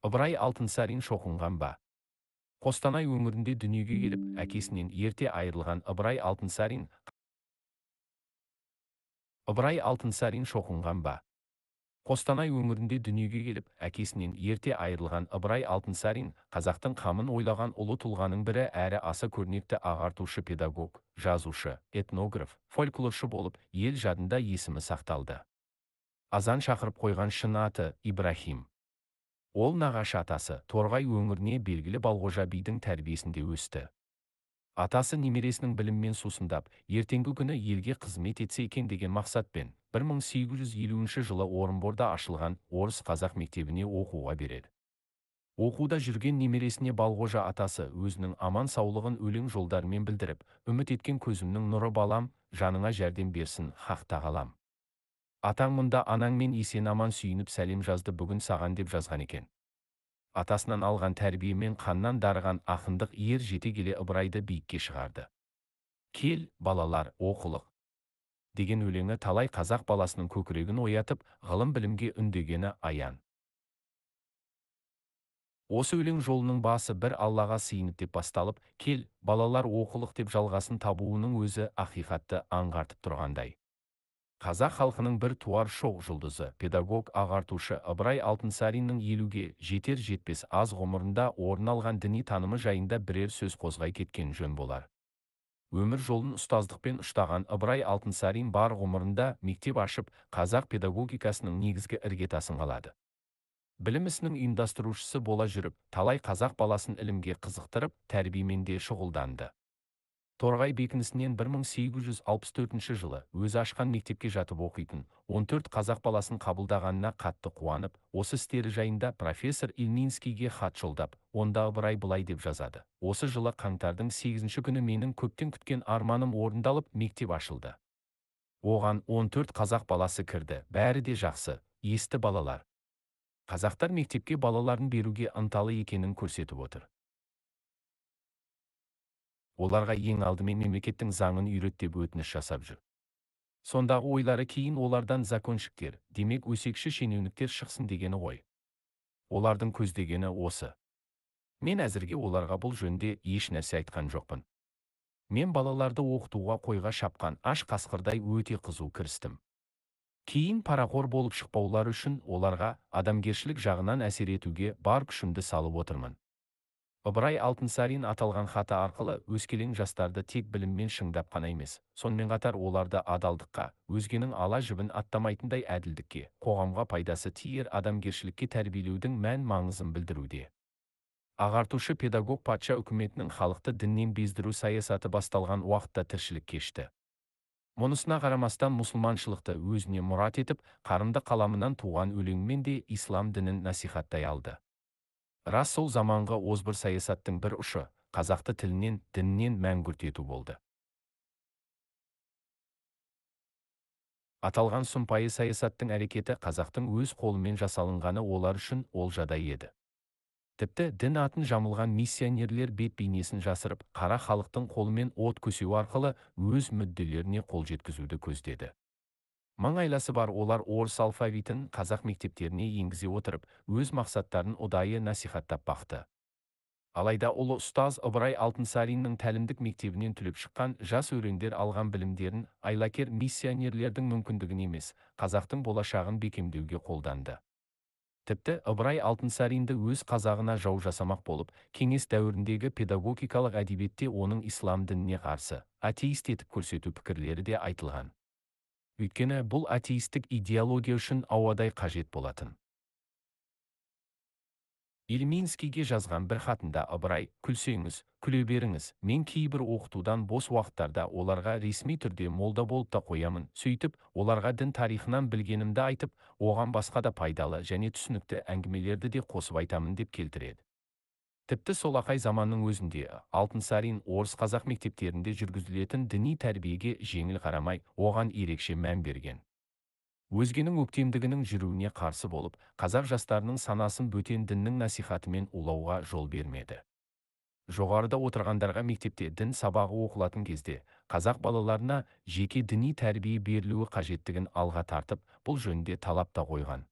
Ыбырай Алтынсарин шоқынған ба. Қостанай өңірінде дүниеге келіп, әкесінен ерте айырылған Ыбырай Алтынсарин шоқынған ба. Қостанай өңірінде дүниеге келіп, әкесінен ерте айырылған Ыбырай Алтынсарин қазақтың қамын ойлаған ұлы тұлғаның бірі әрі аса көрнекті ағартушы педагог, жазушы, этнограф, фольклоршы болып, ел жадында есімі сақталды. Азан шақырып қойған шын аты Ибрахим. Ол нағашы атасы Торғай өңіріне белгілі Балғожа бидің тәрбиесінде өсті. Атасы немересінің біліммен сусындап, ертеңгі күні елге қызмет етсе екен деген мақсатпен 1850 жылы Орынборда ашылған орыс қазақ мектебіне оқуға береді. Оқуда жүрген немересіне Балғожа атасы өзінің аман саулығын өлең жолдарымен білдіріп, үміт еткен көзімнің нұры балам, жаныңа жәрдем берсін, хақ тағалам. Атаң мұнда анаңмен есен аман сүйініп сәлем жазды бүгін саған деп жазған екен. Атасынан алған тәрбиемен қаннан дарыған ақындық ер жете келе Ыбырайды биікке шығарды. Кел, балалар, оқылық деген өлеңі талай қазақ баласының көкірегін оятып, ғылым білімге үндегені аян. Осы өлең жолының басы бір Аллаға сыйынып деп басталып, кел, балалар оқылық деп жалғасын табуының өзі ақиқатты аңғартып тұрғандай. Қазақ халқының бір туар шоқ жұлдызы, педагог ағартушы Ыбырай Алтынсариннің 50-ге жетер-жетпес аз ғұмырында орын алған діни танымы жайында бірер сөз қозғай кеткен жөн болар. Өмір жолын ұстаздықпен ұштаған Ыбырай Алтынсарин бар ғұмырында мектеп ашып, қазақ педагогикасының негізгі іргетасын қалады. Білім ісінің ұйымдастырушысы бола жүріп, талай қазақ баласын ілімге қызықтырып, тәрбиемен де шұғылданды. Торғай бекінісінен 1864 жылы өзі ашқан мектепке жатып оқитын 14 қазақ баласын қабылдағанына қатты қуанып, осы істері жайында профессор Ильинскийге хат жолдап, онда Ыбырай былай деп жазады. Осы жылы қаңтардың 8-ші күні менің көптен күткен арманым орындалып, мектеп ашылды. Оған 14 қазақ баласы кірді, бәрі де жақсы, есті балалар. Қазақтар мектепке балаларын беруге ынталы екенін көрсетіп отыр. Оларға ең алдымен мемлекеттің заңын үйрет деп өтініш жасап жүр. Сондағы ойлары кейін олардан законшіктер, демек өсекші шенеуніктер шықсын дегені ғой. Олардың көздегені осы. Мен әзірге оларға бұл жөнде еш нәрсе айтқан жоқпын. Мен балаларды оқытуға қойға шапқан аш қасқырдай өте қызу кірістім. Кейін парақор болып шықпаулары үшін оларға адамгершілік жағынан әсер етуге бар күшімді салып отырмын. Ыбырай Алтынсарин аталған хаты арқылы өскелең жастарды тек біліммен шыңдап қана емес, сонымен қатар оларды адалдыққа, өзгенің ала жібін аттамайтындай әділдікке, қоғамға пайдасы тиер адамгершілікке тәрбиелеудің мән маңызын білдіруде. Ағартушы педагог патша үкіметінің халықты діннен бездіру саясаты басталған уақытта тіршілік кешті. Мұнысына қарамастан мұсылманшылықты өзіне мұрат етіп, қарымды қаламынан туған өлеңмен де ислам дінін насихаттай алды. Рас сол заманғы озбыр саясаттың бір ұшы, қазақты тілінен, дінінен мәңгүрт ету болды. Аталған сұмпайы саясаттың әрекеті қазақтың өз қолымен жасалынғаны олар үшін олжадай еді. Тіпті дін атын жамылған миссионерлер бет бейнесін жасырып, қара халықтың қолымен от көсеу арқылы өз мүдделеріне қол жеткізуді көздеді. Маңайласы бар олар орыс алфавитін қазақ мектептеріне енгізе отырып, өз мақсаттарын ұдайы насихаттап бақты. Алайда ұлы ұстаз Ыбырай Алтынсариннің тәлімдік мектебінен түлеп шыққан жас өрендер алған білімдерін айлакер миссионерлердің мүмкіндігін емес, қазақтың болашағын бекемдеуге қолданды. Тіпті Ыбырай Алтынсаринді өз қазағына жау жасамақ болып, кеңес дәуіріндегі педагогикалық әдебиетте оның ислам дініне қарсы, атеист етіп көрсету пікірлері де айтылған. Өйткені бұл атеистік идеология үшін ауадай қажет болатын. Ильинскийге жазған бір хатында Ыбырай, күлсеңіз, күле беріңіз, мен кейбір оқытудан бос уақыттарда оларға ресми түрде молда болып та қоямын, сөйтіп, оларға дін тарихынан білгенімді айтып, оған басқа да пайдалы және түсінікті әңгімелерді де қосып айтамын деп келтіреді. Тіпті сол ақай заманның өзінде Алтынсарин орыс қазақ мектептерінде жүргізілетін діни тәрбиеге жеңіл қарамай, оған ерекше мән берген. Өзгенің өктемдігінің жүруіне қарсы болып, қазақ жастарының санасын бөтен діннің насихатымен улауға жол бермеді. Жоғарыда отырғандарға мектепте дін сабағы оқылатын кезде, қазақ балаларына жеке діни тәрбие берілуі қажеттігін алға тартып, бұл жөнінде талап та қойған.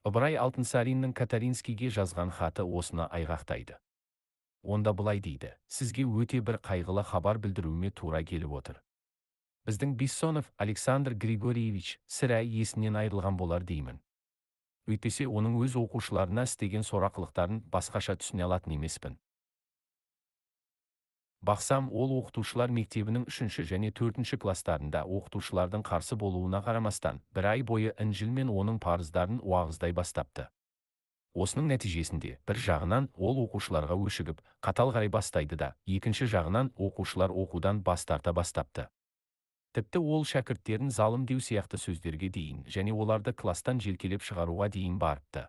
Ыбырай Алтынсариннің Катаринскийге жазған хаты осыны айғақтайды. Онда былай дейді: сізге өте бір қайғылы хабар білдіруіме тура келіп отыр. Біздің Бессонов Александр Григорьевич сірә есінен айырылған болар деймін. Өйтпесе оның өз оқушыларына істеген сорақылықтарын басқаша түсіне алатын емеспін. Бақсам, ол оқытушылар мектебінің 3 және 4 кластарында оқытушылардың қарсы болуына қарамастан, бір ай бойы Інжіл мен оның парыздарын уағыздай бастапты. Осының нәтижесінде, бір жағынан ол оқушыларға өшігіп, қатал қарай бастайды да, екінші жағынан оқушылар оқудан бас тарта бастапты. Тіпті ол шәкірттерін залым деу сияқты сөздерге дейін, және оларды кластан желкелеп шығаруға дейін барыпты.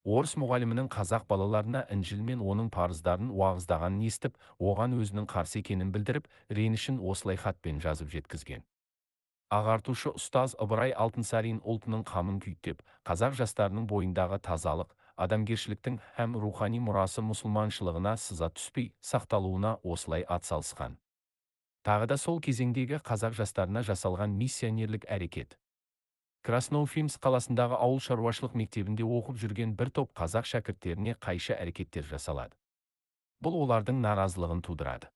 Орыс мұғалімінің қазақ балаларына Інжіл мен оның парыздарын уағыздағанын естіп, оған өзінің қарсы екенін білдіріп, ренішін осылай хатпен жазып жеткізген. Ағартушы ұстаз Ыбырай Алтынсарин ұлтының қамын күйттеп, қазақ жастарының бойындағы тазалық, адамгершіліктің һәм рухани мұрасы мұсылманшылығына сызат түспей сақталуына осылай атсалысқан. Тағы да сол кезеңдегі қазақ жастарына жасалған миссионерлік әрекет. Красноуфимск қаласындағы ауыл шаруашылық мектебінде оқып жүрген бір топ қазақ шәкірттеріне қайшы әрекеттер жасалады. Бұл олардың наразылығын тудырады.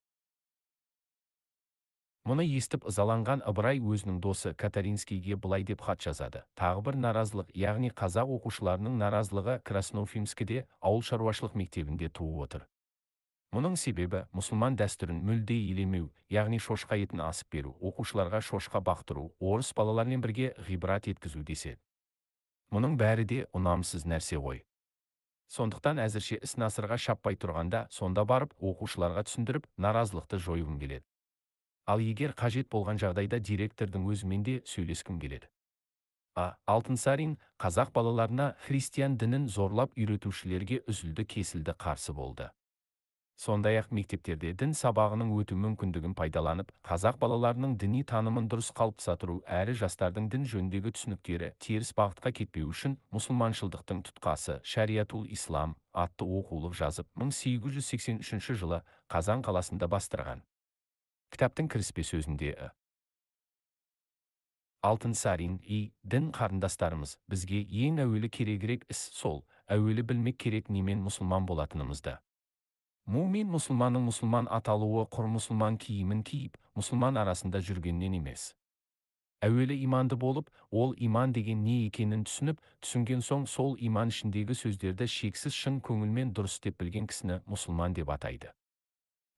Мұны естіп ызаланған Ыбырай өзінің досы Катаринскийге былай деп хат жазады: тағы бір наразылық, яғни қазақ оқушыларының наразылығы Красноуфимскіде ауыл шаруашылық мектебінде туып отыр. Мұның себебі мұсылман дәстүрін мүлде елемеу, яғни шошқа етін асып беру, оқушыларға шошқа бақтыру, орыс балалармен бірге ғибрат еткізу деседі. Мұның бәрі де ұнамсыз нәрсе ғой. Сондықтан әзірше іс насырға шаппай тұрғанда, сонда барып оқушыларға түсіндіріп, наразылықты жойғым келеді. Ал егер қажет болған жағдайда директордың өзімен де сөйлескім келеді. Алтынсарин қазақ балаларына христиан дінін зорлап үйретушілерге үзілді кесілді қарсы болды. Сондай-ақ мектептерде дін сабағының өту мүмкіндігін пайдаланып, қазақ балаларының діни танымын дұрыс қалыптастыру әрі жастардың дін жөніндегі түсініктері теріс бағытқа кетпеу үшін мұсылманшылдықтың тұтқасы «Шариатул Ислам» атты оқулық жазып, 1883 жылы Қазан қаласында бастырған. Кітаптың кіріспе сөзінде Алтынсарин: дін қарындастарымыз, бізге ең әуелі керегірек іс сол, әуелі білмек керек немен мұсылман болатынымызды. Мумин мұсылманның мұсылман аталуы құр мұсылман киімін киіп, мұсылман арасында жүргеннен емес. Әуелі иманды болып, ол иман деген не екенін түсінген соң сол иман ішіндегі сөздерді шексіз шын көңілмен дұрыс деп білген кісіні мұсылман деп атайды.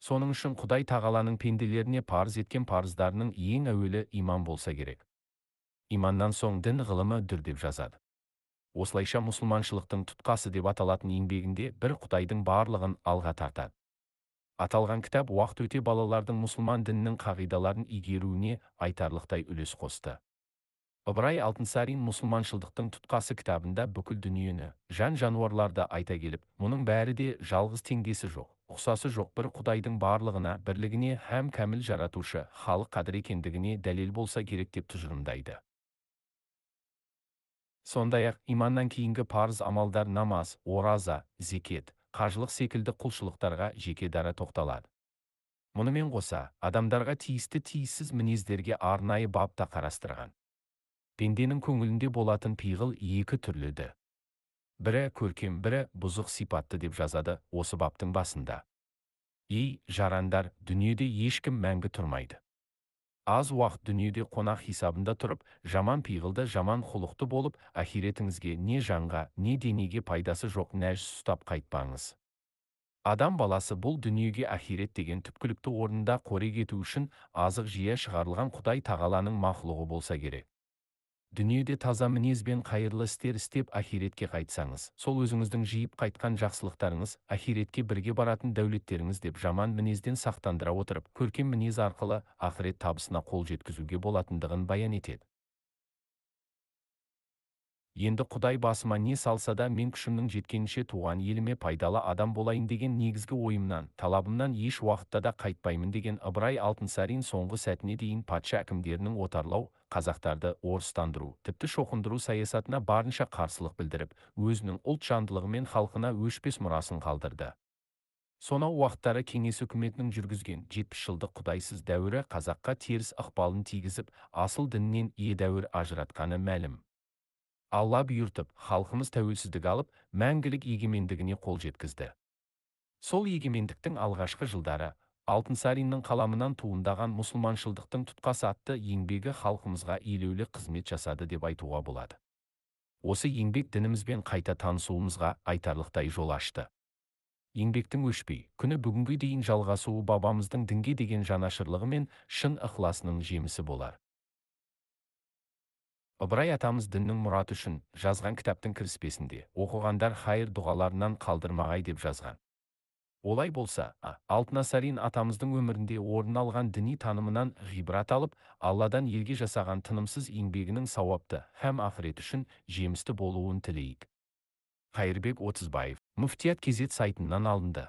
Соның үшін Құдай тағаланың пенделеріне парыз еткен парыздарының ең әуелі иман болса керек. Иманнан соң дін ғылымы дүр деп жазады. Осылайша мұсылманшылықтың тұтқасы деп аталатын еңбегінде бір Құдайдың барлығын алға тартады. Аталған кітап уақыт өте балалардың мұсылман дінінің қағидаларын игеруіне айтарлықтай үлес қосты. Ыбырай Алтынсарин мұсылманшылдықтың тұтқасы кітабында бүкіл дүниені, жан-жануарларды айта келіп, мұның бәрі де жалғыз теңдесі жоқ, ұқсасы жоқ бір Құдайдың барлығына, бірлігіне һәм кәміл жаратушы, халық қадір екендігіне дәлел болса керек деп тұжырымдайды. Сондай-ақ иманнан кейінгі парыз амалдар намаз, ораза, зекет, қажылық секілді құлшылықтарға жеке дара тоқталады. Мұнымен қоса, адамдарға тиісті тиіссіз мінездерге арнайы бап та қарастырған. Пенденің көңілінде болатын пиғыл екі түрліді. Бірі көркем, бірі бұзық сипатты деп жазады осы баптың басында. Жарандар, дүниеде ешкім мәңгі тұрмайды. Аз уақыт дүниеде қонақ хисабында тұрып, жаман пиғылды, жаман құлықты болып, ахиретіңізге не жанға, не денеге пайдасы жоқ нәжіс ұстап қайтпаңыз. Адам баласы бұл дүниеге ахирет деген түпкілікті орнында қорек ету үшін азық жия шығарылған Құдай тағаланың мақлұғы болса керек. Дүниеде таза мінезбен қайырлы істер істеп ахиретке қайтсаңыз, сол өзіңіздің жиып қайтқан жақсылықтарыңыз ахиретке бірге баратын дәулеттеріңіз деп жаман мінезден сақтандыра отырып, көркем мінез арқылы ақырет табысына қол жеткізуге болатындығын баян етеді. Енді Құдай басыма не салса да мен күшімнің жеткенінше туған еліме пайдалы адам болайын деген негізгі ойымнан, талабымнан еш уақытта да қайтпаймын деген Ыбырай Алтынсарин соңғы сәтіне дейін патша әкімдерінің отарлау, қазақтарды орыстандыру, тіпті шоқындыру саясатына барынша қарсылық білдіріп, өзінің ұлт жандылығымен халқына өшпес мұрасын қалдырды. Сонау уақыттары кеңес үкіметінің жүргізген 70 жылдық құдайсыз дәуірі қазаққа теріс ықпалын тигізіп, асыл діннен едәуір ажыратқаны мәлім. Алла бұйыртып, халқымыз тәуелсіздік алып, мәңгілік егемендігіне қол жеткізді. Сол егемендіктің алғашқы жылдары Алтынсариннің қаламынан туындаған мұсылманшылдықтың тұтқасы атты еңбегі халқымызға елеулі қызмет жасады деп айтуға болады. Осы еңбек дінімізбен қайта танысуымызға айтарлықтай жол ашты. Еңбектің өшпей, күні бүгінге дейін жалғасуы бабамыздың дінге деген жанашырлығы мен шын ықыласының жемісі болар. Ыбырай атамыз діннің мұраты үшін жазған кітаптың кіріспесінде оқығандар хайыр дұғаларынан қалдырмағай деп жазған. Олай болса, Алтынсарин атамыздың өмірінде орын алған діни танымынан ғибрат алып, Алладан елге жасаған тынымсыз еңбегінің сауапты һәм ақырет үшін жемісті болуын тілейік. Қайырбек Отызбаев, Мүфтият Кезет сайтынан алынды.